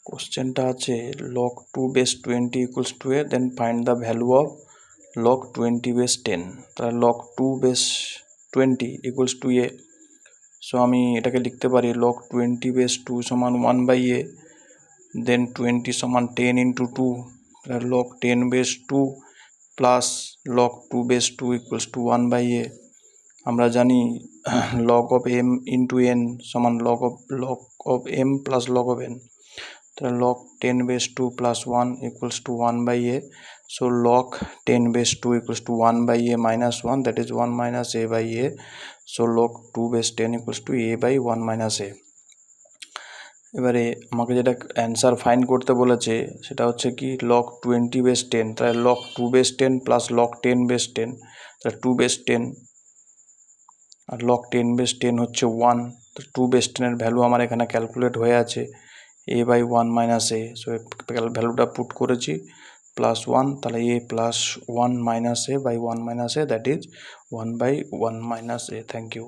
কোশ্চেনটা আছে log 2 base 20 equals to a, then find the value of log 20 base 10. তাহলে log 2 base 20 equals to a, so আমি এটাকে লিখতে পারি log 20 base 2 সমান 1 by a, then 20 সমান 10 into 2, log 10 base 2 plus log 2 base 2 equals to 1 by a. আমরা জানি log of m into n সমান log of m plus log of n, তাহলে log 10 base 2 plus 1 equals to 1 by a, so log 10 base 2 equals to 1 by a minus 1, that is 1 minus a by a, so log 2 base 10 equals to a by 1 minus a. এবারে আমাকে যেটা answer find করতে বলেছে সেটা হচ্ছে কি log 20 base 10, তাহলে log 2 base 10 plus log 10 base 10, তাহলে 2 base 10 আর log 10 base 10 হচ্ছে 1, তো 2 base 10 এর ভ্যালু আমার এখানে ক্যালকুলেট হয়ে আছে a by 1 minus a, so ভ্যালুটা পুট করেছি প্লাস 1, তাহলে a plus 1 minus a by 1 minus a, that is 1 by 1 minus a. Thank you.